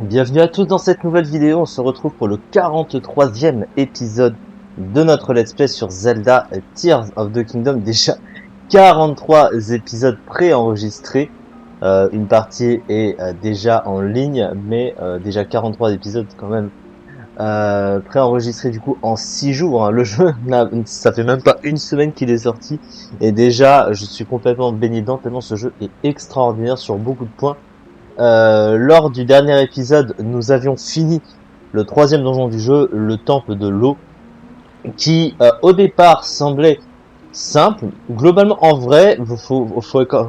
Bienvenue à tous dans cette nouvelle vidéo, on se retrouve pour le 43e épisode de notre let's play sur Zelda Tears of the Kingdom. Déjà 43 épisodes préenregistrés, une partie est déjà en ligne, mais déjà 43 épisodes quand même préenregistrés du coup en 6 jours. Hein. Le jeu, ça fait même pas une semaine qu'il est sorti, et déjà je suis complètement baigné dedans tellement ce jeu est extraordinaire sur beaucoup de points. Lors du dernier épisode, nous avions fini le troisième donjon du jeu, le temple de l'eau, qui au départ semblait simple. Globalement, en vrai, faut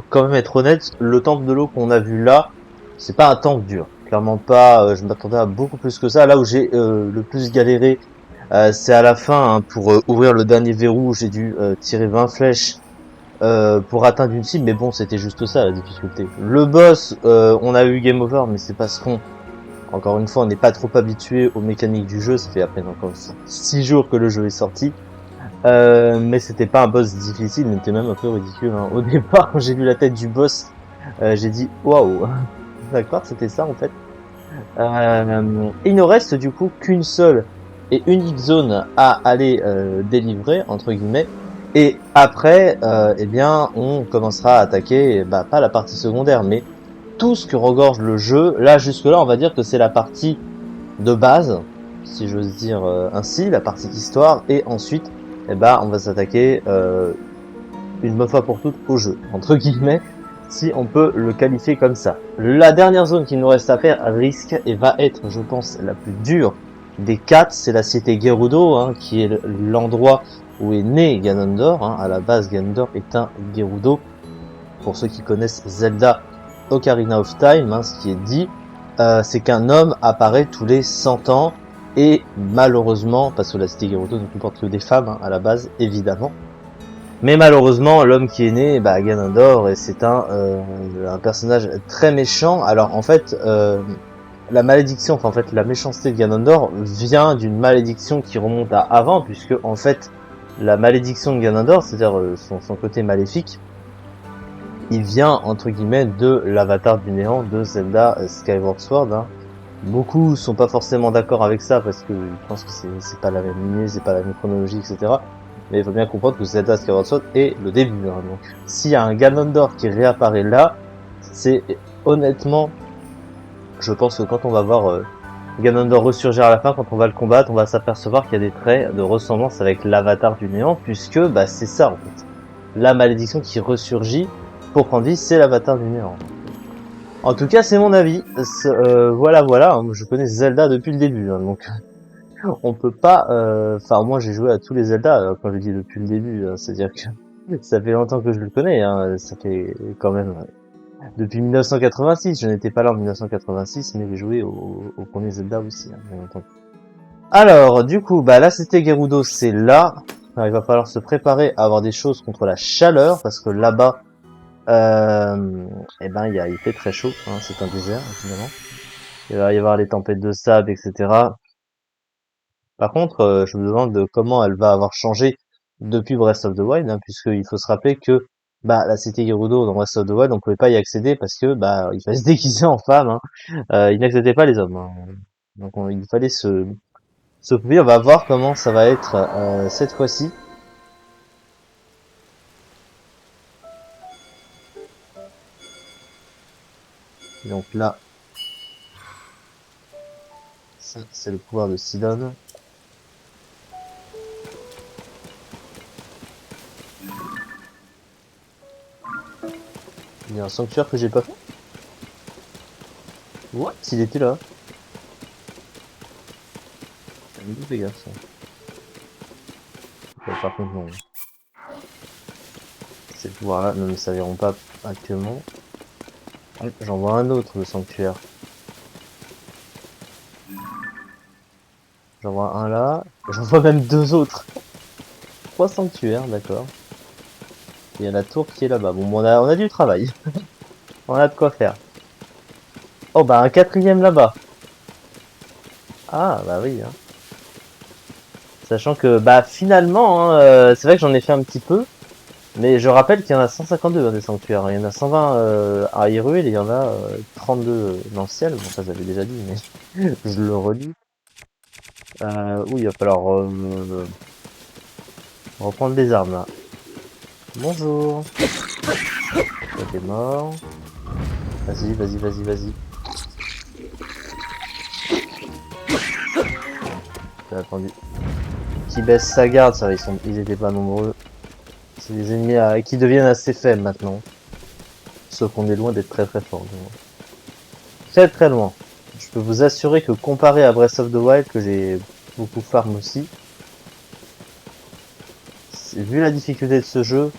quand même être honnête, le temple de l'eau qu'on a vu là, c'est pas un temple dur. Clairement pas, je m'attendais à beaucoup plus que ça. Là où j'ai le plus galéré, c'est à la fin, hein, pour ouvrir le dernier verrou, où j'ai dû tirer 20 flèches pour atteindre une cible, mais bon, c'était juste ça la difficulté. Le boss, on a eu game over, mais c'est parce qu'on, encore une fois, on n'est pas trop habitué aux mécaniques du jeu. Ça fait à peine encore 6 jours que le jeu est sorti, mais c'était pas un boss difficile, il était même un peu ridicule. Hein. Au départ, quand j'ai vu la tête du boss, j'ai dit waouh, d'accord, c'était ça en fait. Il ne reste du coup qu'une seule et unique zone à aller délivrer entre guillemets. Et après, eh bien, on commencera à attaquer, bah, pas la partie secondaire, mais tout ce que regorge le jeu. Là, jusque-là, on va dire que c'est la partie de base, si j'ose dire ainsi, la partie histoire. Et ensuite, eh ben, on va s'attaquer une bonne fois pour toutes au jeu, entre guillemets, si on peut le qualifier comme ça. La dernière zone qu'il nous reste à faire risque et va être, je pense, la plus dure des 4, c'est la cité Gerudo, hein, qui est l'endroit où est né Ganondorf. Hein. À la base, Ganondorf est un Gerudo. Pour ceux qui connaissent Zelda Ocarina of Time, hein, ce qui est dit, c'est qu'un homme apparaît tous les 100 ans, et malheureusement, parce que la cité Gerudo ne comporte que des femmes, hein, à la base, évidemment, mais malheureusement, l'homme qui est né, bah, Ganondorf, et c'est un personnage très méchant. Alors en fait, la malédiction, enfin en fait la méchanceté de Ganondorf vient d'une malédiction qui remonte à avant, puisque en fait la malédiction de Ganondorf, c'est-à-dire son côté maléfique, il vient entre guillemets de l'avatar du néant de Zelda Skyward Sword. Hein. Beaucoup sont pas forcément d'accord avec ça parce que ils pensent que c'est pas la même lignée, c'est pas la même chronologie, etc. Mais il faut bien comprendre que Zelda Skyward Sword est le début. Hein. Donc, s'il y a un Ganondorf qui réapparaît là, c'est honnêtement, je pense que quand on va voir Ganondorf ressurgir à la fin, quand on va le combattre, on va s'apercevoir qu'il y a des traits de ressemblance avec l'avatar du néant, puisque bah c'est ça en fait. La malédiction qui ressurgit pour prendre vie, c'est l'avatar du néant. En tout cas, c'est mon avis. Voilà, voilà. Je connais Zelda depuis le début, hein, donc on peut pas. Enfin, moi, j'ai joué à tous les Zelda. Quand je dis depuis le début, hein, c'est-à-dire que ça fait longtemps que je le connais. Hein, ça fait quand même depuis 1986. Je n'étais pas là en 1986, mais j'ai joué au premier Zelda aussi, hein, bien entendu. Alors, du coup, bah là, c'était Gerudo, c'est là. Alors, il va falloir se préparer à avoir des choses contre la chaleur, parce que là-bas. Eh ben, il fait très chaud, hein, c'est un désert, évidemment. Il va y avoir les tempêtes de sable, etc. Par contre, je me demande comment elle va avoir changé depuis Breath of the Wild, hein, puisqu'il faut se rappeler que bah, la cité Gerudo dans Breath of the Wild, on pouvait pas y accéder parce que bah il fallait se déguiser en femme, hein. Il n'acceptait pas les hommes. Hein. Donc il fallait se prouver. On va voir comment ça va être cette fois-ci. Donc là, ça c'est le pouvoir de Sidon. Il y a un sanctuaire que j'ai pas fait. What? Il était là. Fais gaffe, ça. Par contre, non. Ces pouvoirs-là ne me serviront pas actuellement. J'en vois un autre, le sanctuaire. J'en vois un là. J'en vois même deux autres. Trois sanctuaires, d'accord. Il y a la tour qui est là-bas. Bon, on a du travail. On a de quoi faire. Oh, bah, un quatrième là-bas. Ah, bah oui, hein. Sachant que, bah, finalement, hein, c'est vrai que j'en ai fait un petit peu. Mais je rappelle qu'il y en a 152 des sanctuaires. Il y en a 120 à Hyrule et il y en a 32 dans le ciel. Bon, ça j'avais déjà dit, mais je le redis. Oui, il va falloir reprendre des armes là. Bonjour. Toi t'es mort. Vas-y, vas-y, vas-y, vas-y. J'ai attendu. Qui baisse sa garde, ça, ils étaient pas nombreux. C'est des ennemis qui deviennent assez faibles maintenant. Sauf qu'on est loin d'être très très fort. Très très loin. Je peux vous assurer que comparé à Breath of the Wild, que j'ai beaucoup farm aussi, vu la difficulté de ce jeu,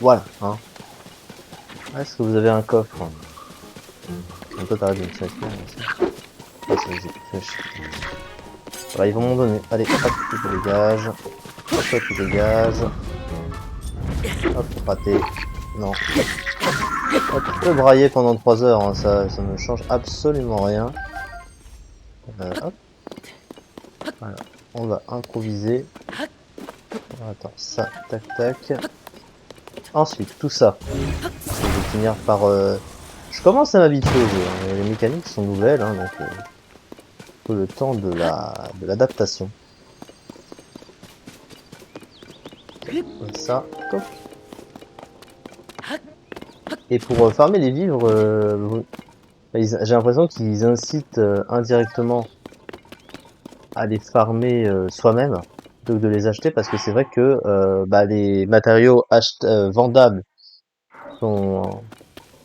voilà, hein. Est-ce que vous avez un coffre? Un peu t'arrêtes de me faire chier, aussi. Ah, ça les fait chier. Voilà, ils vont m'en donner. Allez, hop, tu te dégages. Hop, toi, tu dégages. Hop, raté. Non. Hop, tu peux brailler pendant 3 heures, hein, ça ne change absolument rien. Hop. Voilà. On va improviser. Attends, ça, tac, tac. Ensuite, tout ça. Je vais finir par... Je commence à m'habituer au jeu, hein. Les mécaniques sont nouvelles, hein, donc... faut le temps de l'adaptation. Comme ça, toc. Et pour farmer les vivres, j'ai l'impression qu'ils incitent indirectement à les farmer soi-même plutôt que de les acheter, parce que c'est vrai que les matériaux vendables sont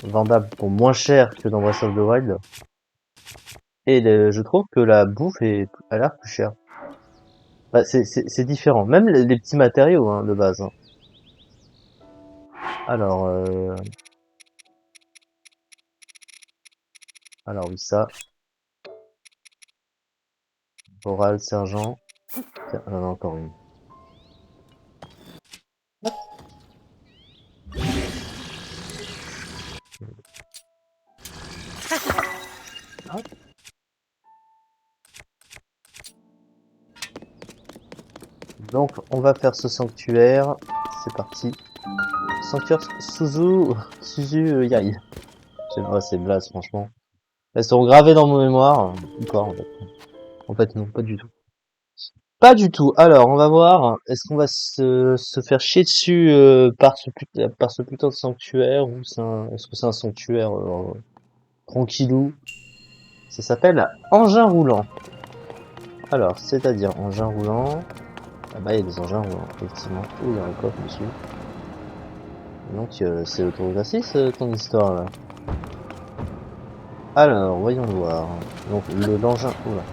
vendables pour moins cher que dans Breath of the Wild, et je trouve que la bouffe a l'air plus chère. Bah, c'est différent, même les petits matériaux, hein, de base, hein. Alors alors oui, ça, oral, sergent. Tiens, il y en a encore une. Hop. Donc, on va faire ce sanctuaire. C'est parti. Sanctuaire Suzu Yai. Je sais pas, c'est blaze, franchement. Elles sont gravées dans mon mémoire. Ou pas, en fait. En fait, non, pas du tout. Pas du tout. Alors, on va voir. Est-ce qu'on va se faire chier dessus par ce putain de sanctuaire, ou est-ce que c'est un sanctuaire tranquillou? Ça s'appelle engin roulant. Alors, c'est-à-dire engin roulant. Ah bah, il y a des engins roulants, effectivement. Oh, il y a un coffre dessus. Donc, c'est autographique, ton histoire, là. Alors, voyons voir. Donc, l'engin... Oula.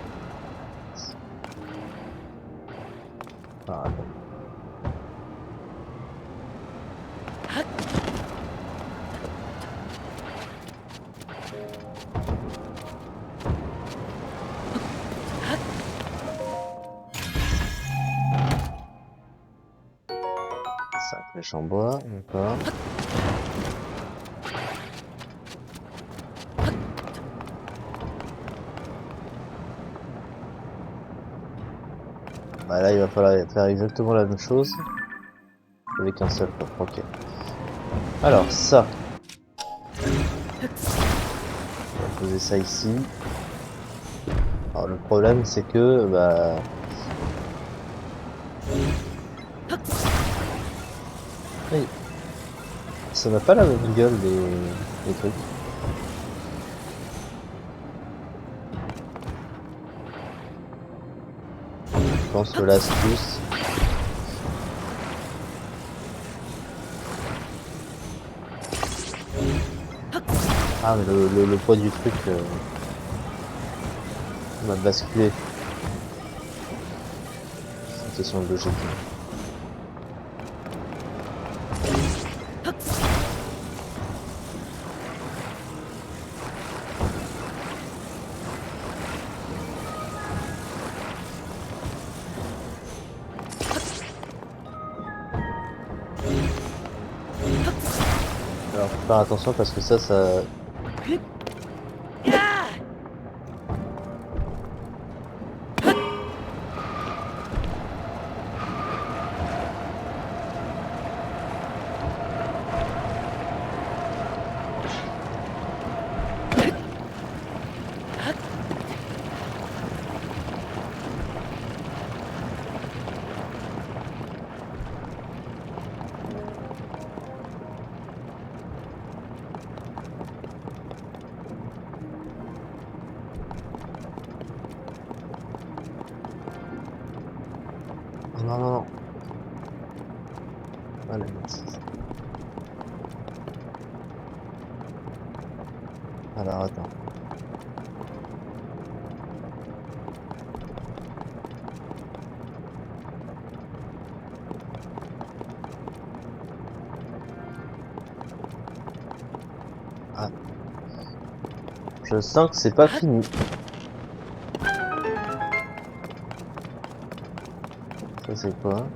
Ah, attends. Ça, flèche en bois, d'accord. Bah là, il va falloir faire exactement la même chose. Avec un seul coffre, ok. Alors, ça. On va poser ça ici. Alors, le problème, c'est que, bah... Oui. Ça n'a pas la même gueule, les trucs. Je pense que l'astuce... Ah, mais le poids du truc va basculer. C'est une question de logique. Alors, faut faire attention parce que ça... Non, non, non. Voilà, merci. Alors, attends. Ah. Je sens que c'est pas fini. Ça, c'est quoi?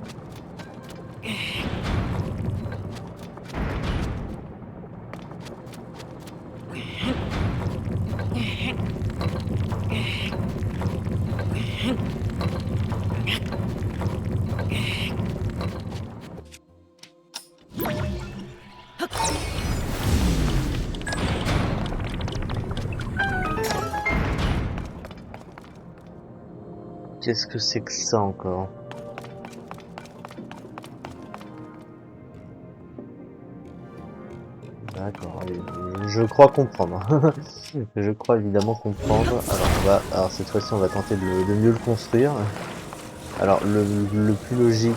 Qu'est-ce que c'est que ça encore? D'accord, allez, je crois comprendre. Je crois évidemment comprendre. Alors cette fois-ci on va tenter de mieux le construire. Alors le plus logique,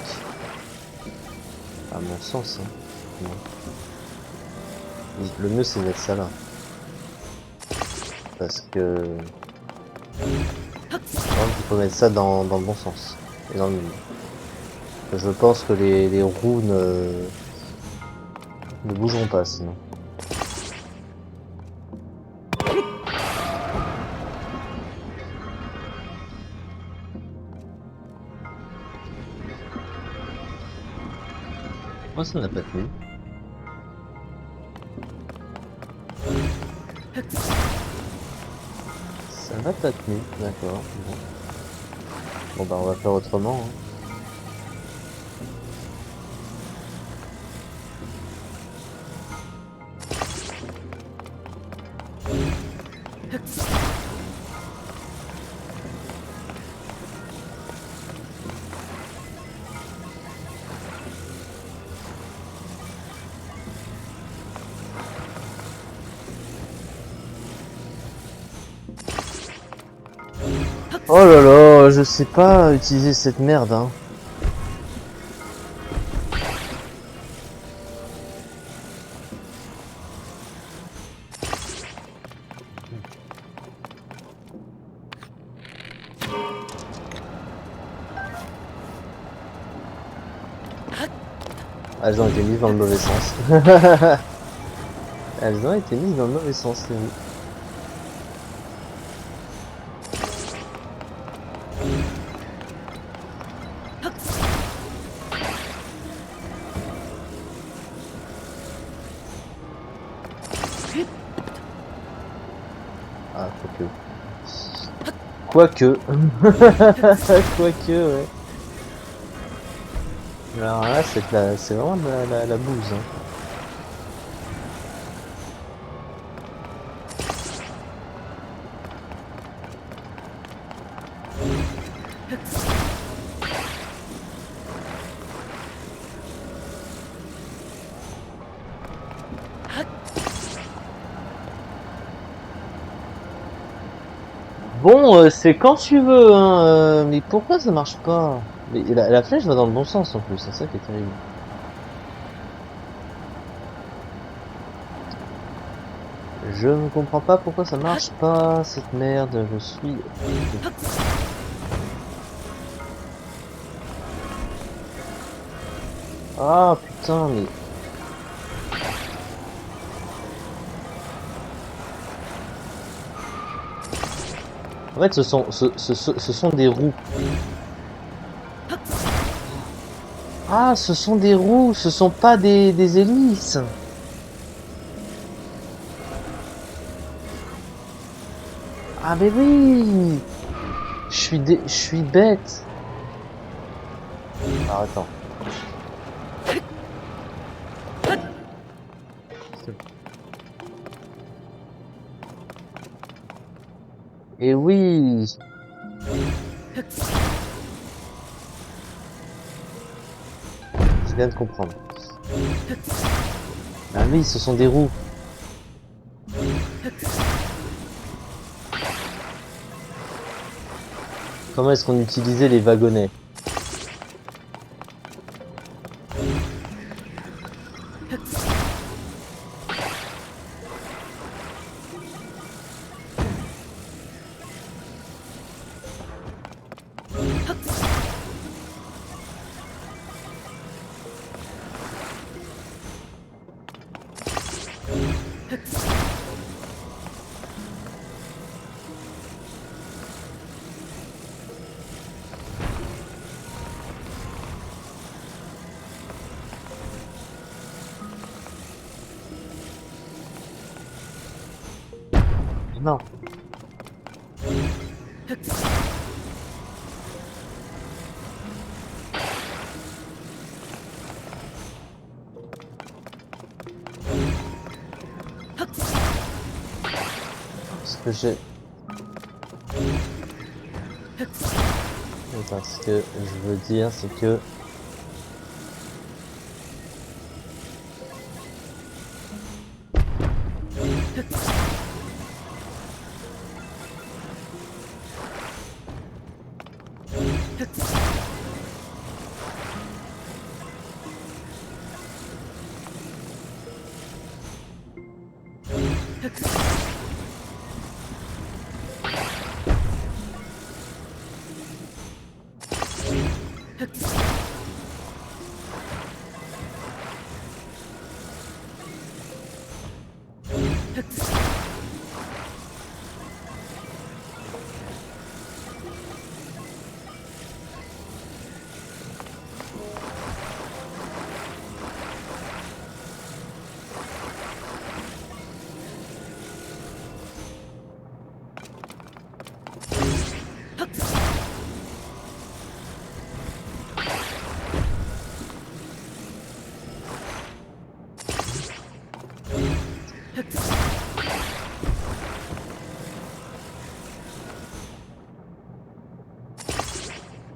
à mon sens, hein, non. Le mieux c'est de mettre ça là. Parce que il faut mettre ça dans le bon sens. Et dans le milieu. Je pense que les roues ne bougeront pas sinon. Moi ça n'a pas tenu. Ça n'a pas tenu, d'accord. Bon bah on va faire autrement. Hein. Oh là là, je sais pas utiliser cette merde, hein. Elles ont été mises dans le mauvais sens. Elles ont été mises dans le mauvais sens, les amis. Ah, quoique. Quoique, ouais. Alors là, c'est vraiment de la bouse. Hein. Bon, c'est quand tu veux, hein, mais pourquoi ça marche pas? Mais la flèche va dans le bon sens en plus, c'est ça qui est terrible. Je ne comprends pas pourquoi ça marche pas, cette merde, je suis... Ah putain, mais... En fait, ce sont des roues. Ah, ce sont des roues, ce sont pas des hélices. Ah mais oui. Je suis bête. Ah, attends. Et oui. Je viens de comprendre. Ah oui, ce sont des roues. Comment est-ce qu'on utilisait les wagonnets? Non. Ce que j'ai... Attends, ce que je veux dire, c'est que...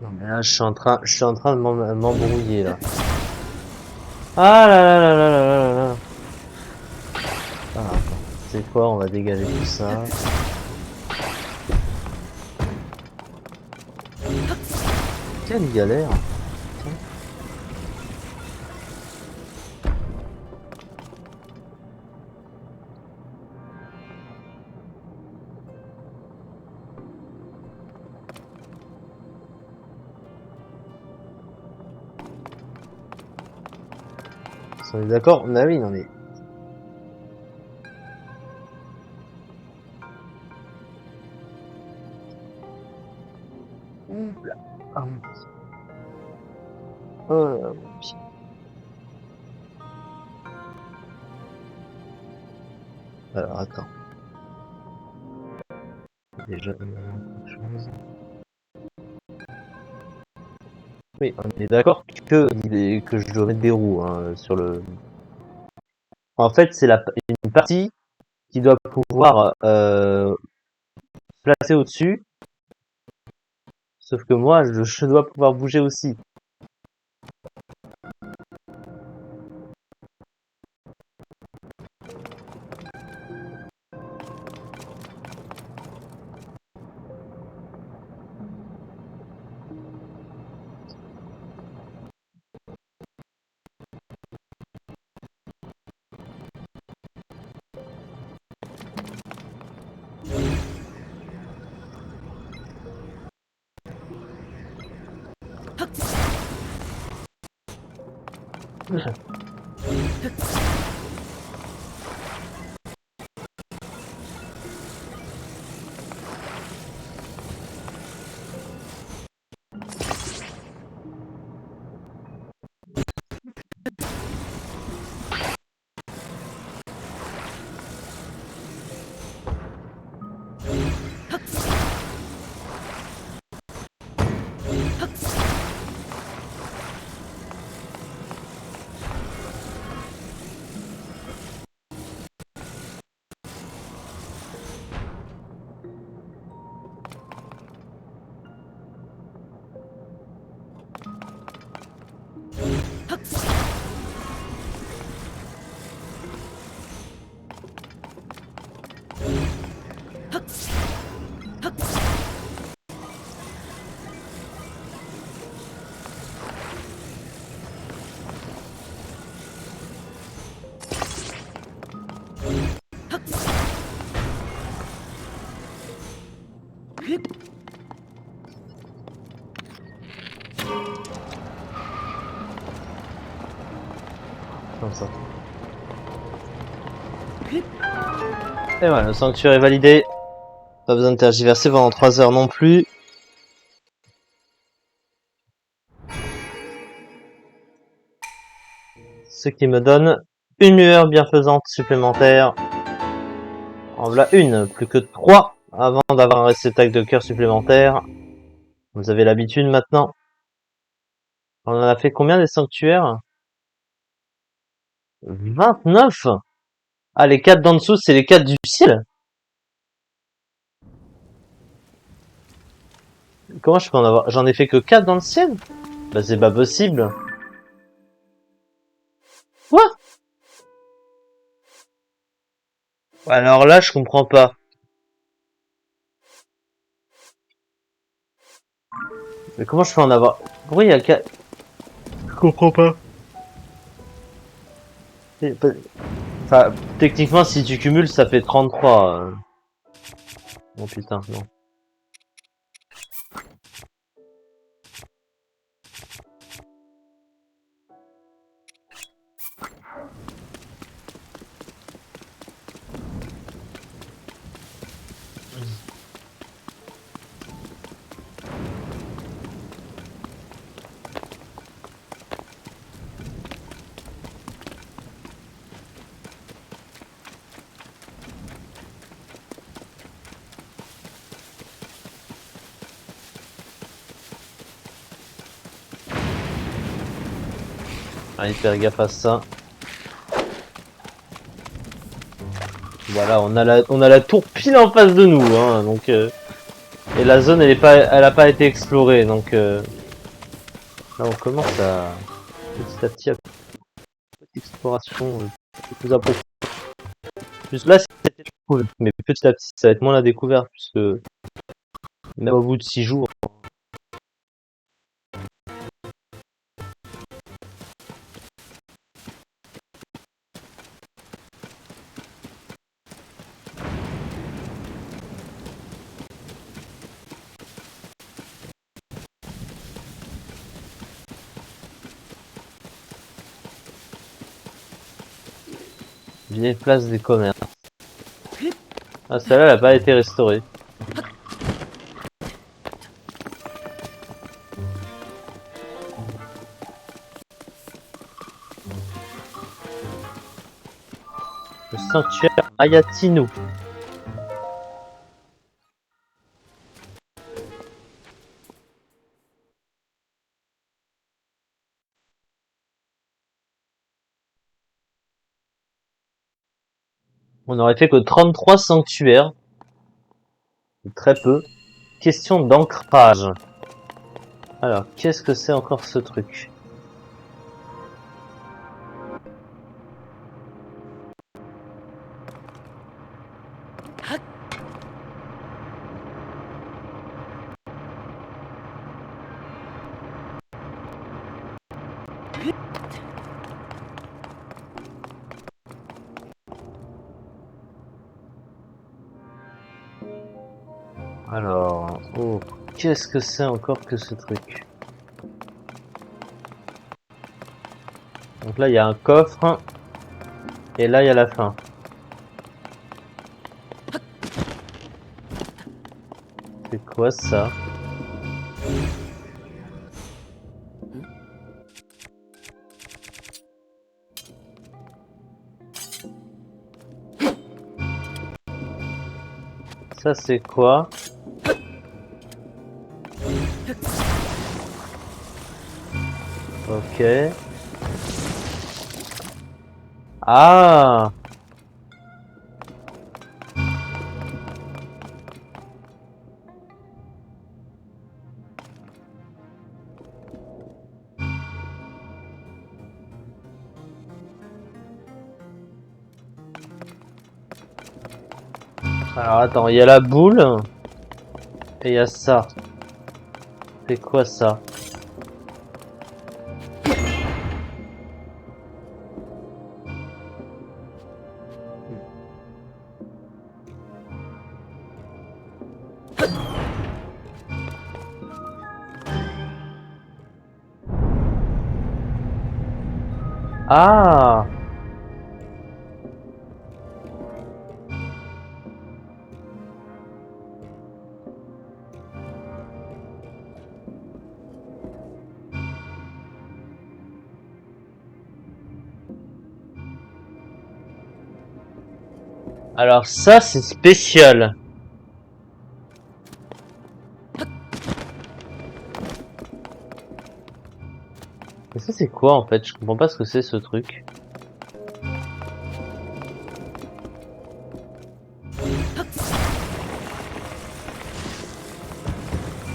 Non mais là, je suis en train de m'embrouiller là. Ah là là là là là là là. Ah, attends. C'est quoi? On va dégager tout ça. Quelle galère. Putain. On est d'accord? Ah oui, non mais... Oula. Ah, mon pied. Oh là là, mon pied. Alors, attends. Déjà, il me manque quelque chose. Oui, on est d'accord que je dois mettre des roues hein, sur le... En fait, c'est une partie qui doit pouvoir se placer au-dessus, sauf que moi, je dois pouvoir bouger aussi. Comme ça. Et voilà, le sanctuaire est validé. Pas besoin de tergiverser pendant 3 heures non plus. Ce qui me donne une lueur bienfaisante supplémentaire En voilà une, plus que 3 avant d'avoir un réceptacle de cœur supplémentaire. Vous avez l'habitude maintenant. On en a fait combien des sanctuaires? 29. Ah, les 4 d'en dessous, c'est les 4 du ciel? Comment je peux en avoir? J'en ai fait que 4 dans le ciel? Bah c'est pas possible. Quoi? Alors là, je comprends pas. Mais comment je peux en avoir? Pourquoi il y a 4? Je comprends pas. Enfin, techniquement, si tu cumules, ça fait 33. Oh putain, non. Allez, faire gaffe à ça. Voilà, on a la tour pile en face de nous, hein, donc et la zone elle a pas été explorée, donc là on commence à petit à petite exploration plus approfondie. Plus là c'était cool, mais petit à petit ça va être moins la découverte puisque même au bout de 6 jours. Vieille place des commerces. Ah, celle-là, elle a pas été restaurée. Le sanctuaire Ayatino. On aurait fait que 33 sanctuaires. Très peu. Question d'ancrage. Alors, qu'est-ce que c'est encore ce truc? Alors, oh, qu'est-ce que c'est encore que ce truc? Donc là, il y a un coffre. Et là, il y a la fin. C'est quoi ça? Ça, c'est quoi? Ok. Ah! Alors attends, il y a la boule. Et il y a ça. C'est quoi ça? Ah! Alors ça, c'est spécial. Mais ça, c'est quoi, en fait? Je comprends pas ce que c'est, ce truc.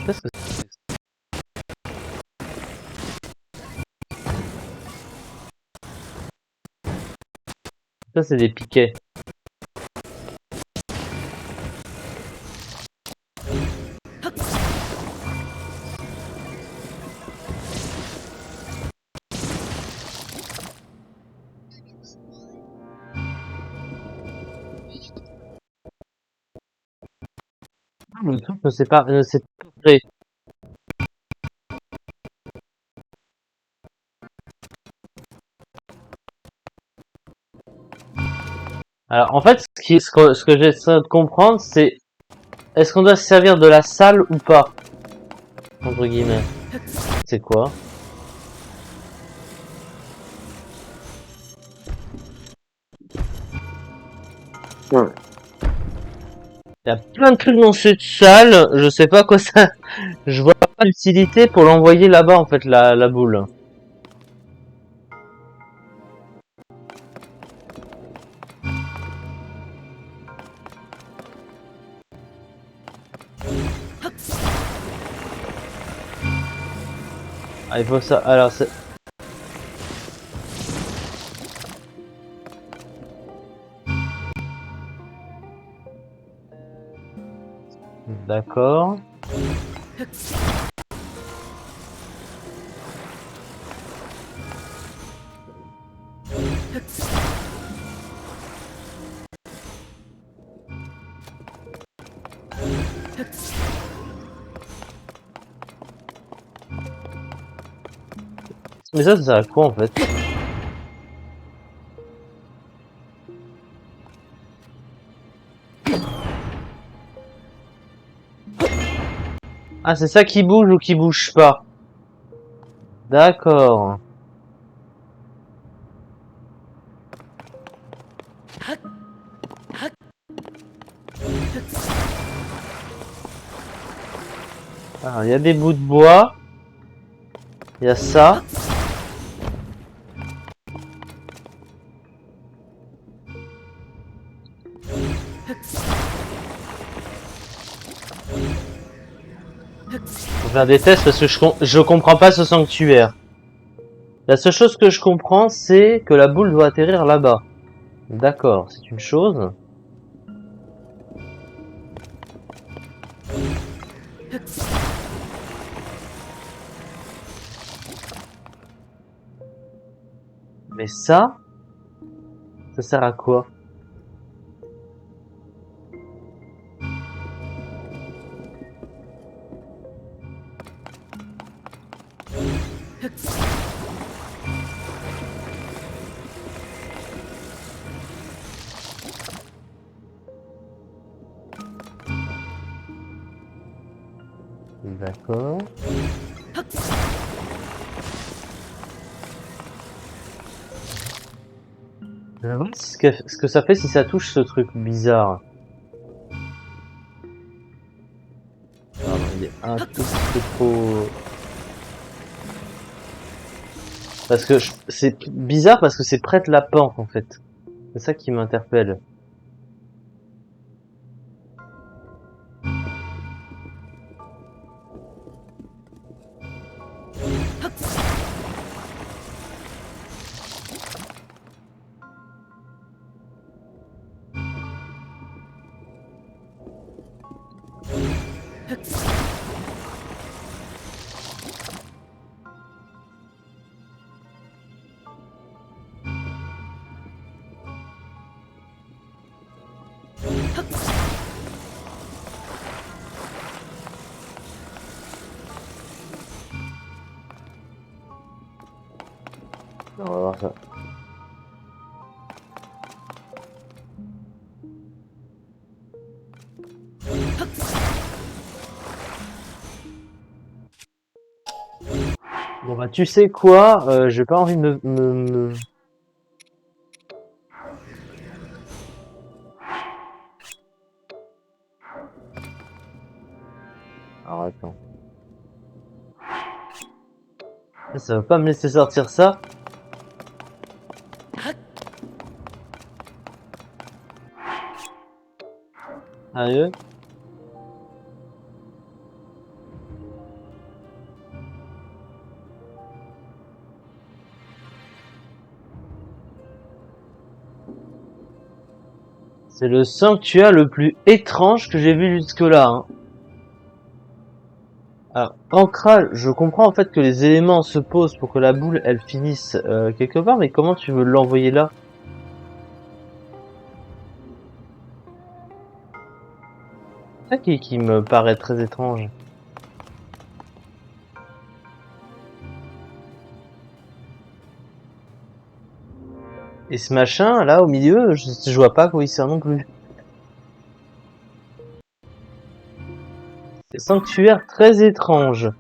Qu'est-ce que c'est? Ça, c'est des piquets. Le truc ne s'est pas créé. Alors, en fait, ce que j'essaie de comprendre, c'est est-ce qu'on doit se servir de la salle ou pas? Entre guillemets. C'est quoi? Il y a plein de trucs dans cette salle, je sais pas quoi ça... Je vois pas l'utilité pour l'envoyer là-bas, en fait, la boule. Ah, il faut ça... Alors, c'est... D'accord. Mais ça sert à quoi, en fait? Ah, c'est ça qui bouge ou qui bouge pas? D'accord. Alors, il y a des bouts de bois. Il y a ça. Faut faire des tests parce que je comprends pas ce sanctuaire. La seule chose que je comprends, c'est que la boule doit atterrir là-bas. D'accord, c'est une chose. Mais ça sert à quoi? D'accord. Je vais voir ce que ça fait si ça touche ce truc bizarre. Ah, il est un tout petit peu trop... Parce que c'est bizarre parce que c'est près de la porte en fait. C'est ça qui m'interpelle. On va voir ça. Bon bah tu sais quoi, j'ai pas envie de Alors attends. Ça va pas me laisser sortir ça? Sérieux? C'est le sanctuaire le plus étrange que j'ai vu jusque-là, hein. Alors, ancrage, je comprends en fait que les éléments se posent pour que la boule elle finisse quelque part, mais comment tu veux l'envoyer là? C'est ça qui me paraît très étrange. Et ce machin là au milieu, je vois pas à quoi il sert non plus. C'est sanctuaire très étrange.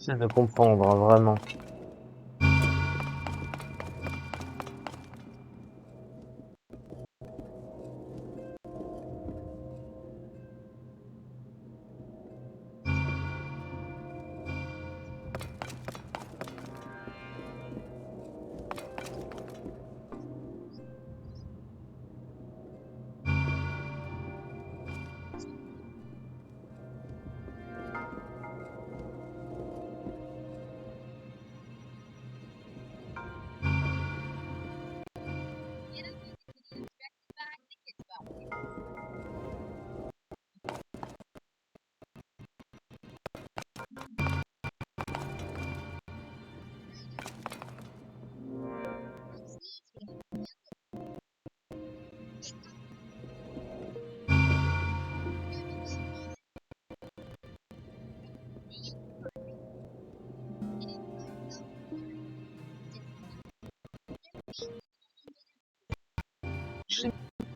J'essaie de comprendre, hein, vraiment.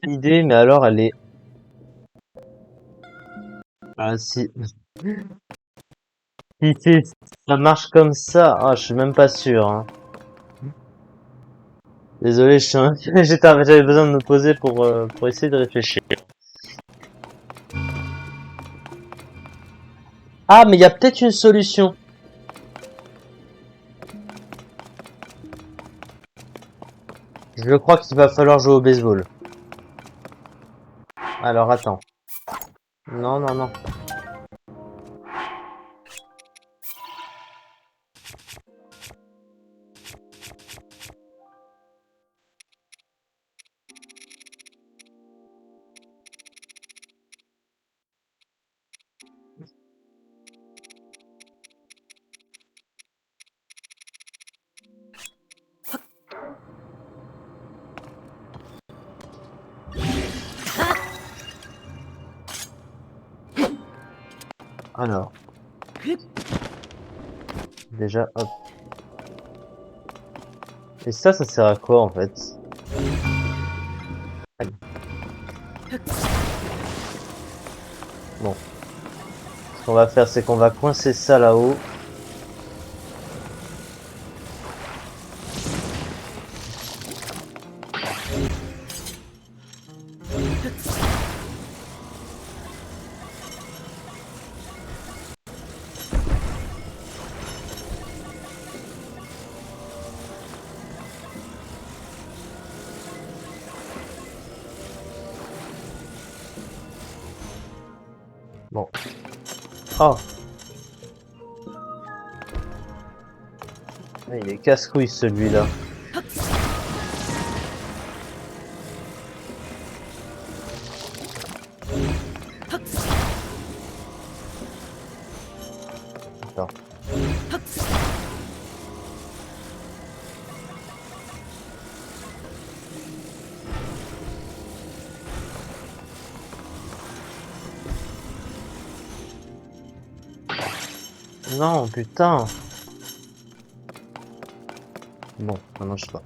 L'idée, mais alors elle est... Ah, si ça marche comme ça, ah, je suis même pas sûr, hein. Désolé, j'avais besoin de me poser pour essayer de réfléchir. Ah, mais il y a peut-être une solution. Je crois qu'il va falloir jouer au baseball. Alors, attends. Non, non, non. Alors, déjà, hop. Et ça sert à quoi, en fait? Allez. Bon. Ce qu'on va faire, c'est qu'on va coincer ça là-haut. Bon. Oh! Ah, il est casse-couille, celui-là. Attends. Non, putain! Bon, ça marche pas.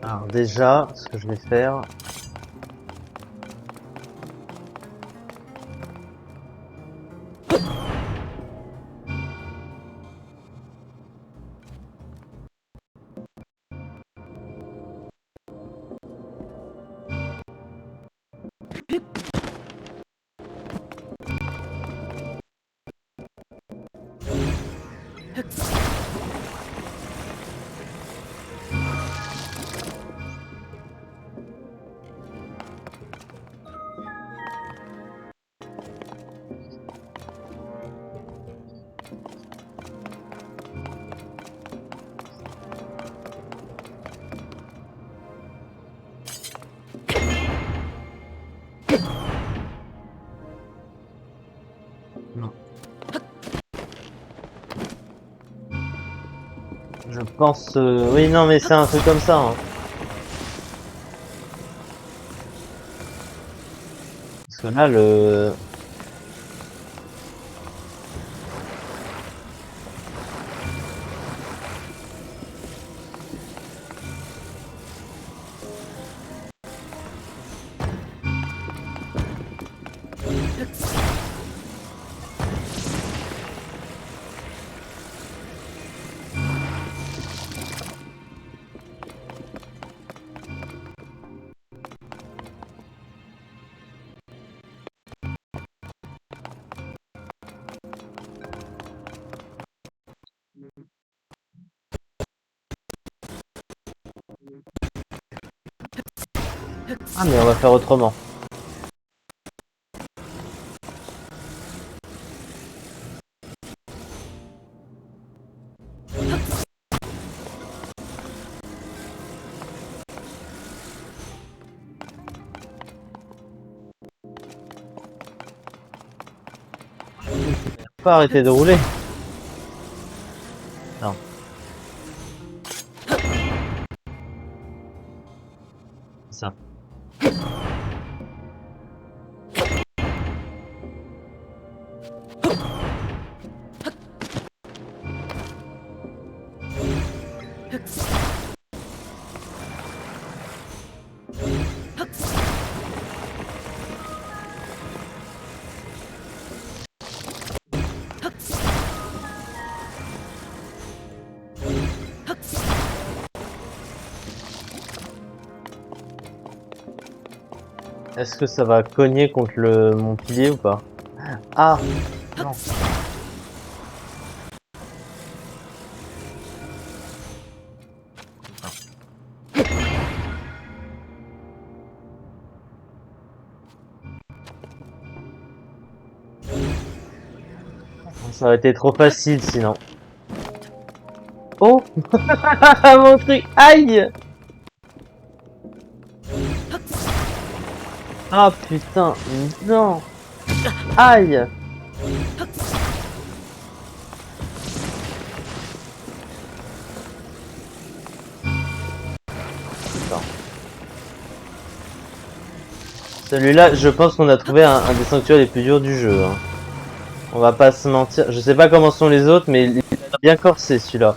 Alors déjà, ce que je vais faire... Non. Je pense... Oui, non, mais c'est un truc comme ça, hein. Parce que là, le... Ah mais on va faire autrement. Pas arrêter de rouler. Non. C'est ça. Est-ce que ça va cogner contre mon pilier ou pas? Ah non. Ça aurait été trop facile sinon. Oh mon truc. Aïe. Ah putain, non. Aïe. Celui-là, je pense qu'on a trouvé un des sanctuaires les plus durs du jeu. Hein. On va pas se mentir. Je sais pas comment sont les autres, mais il est bien corsé celui-là.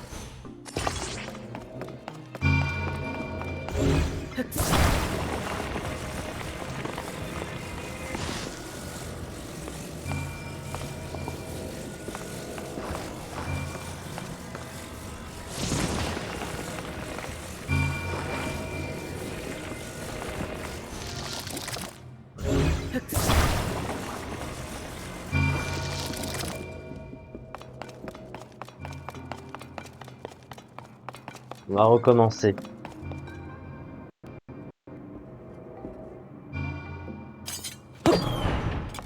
On va recommencer.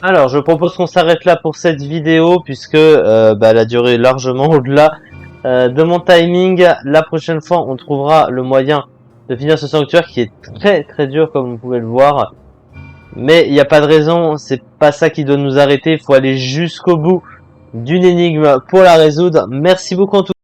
Alors, je propose qu'on s'arrête là pour cette vidéo, puisque elle a duré largement au-delà de mon timing. La prochaine fois, on trouvera le moyen de finir ce sanctuaire qui est très très dur, comme vous pouvez le voir. Mais il n'y a pas de raison, c'est pas ça qui doit nous arrêter. Il faut aller jusqu'au bout d'une énigme pour la résoudre. Merci beaucoup en tout cas.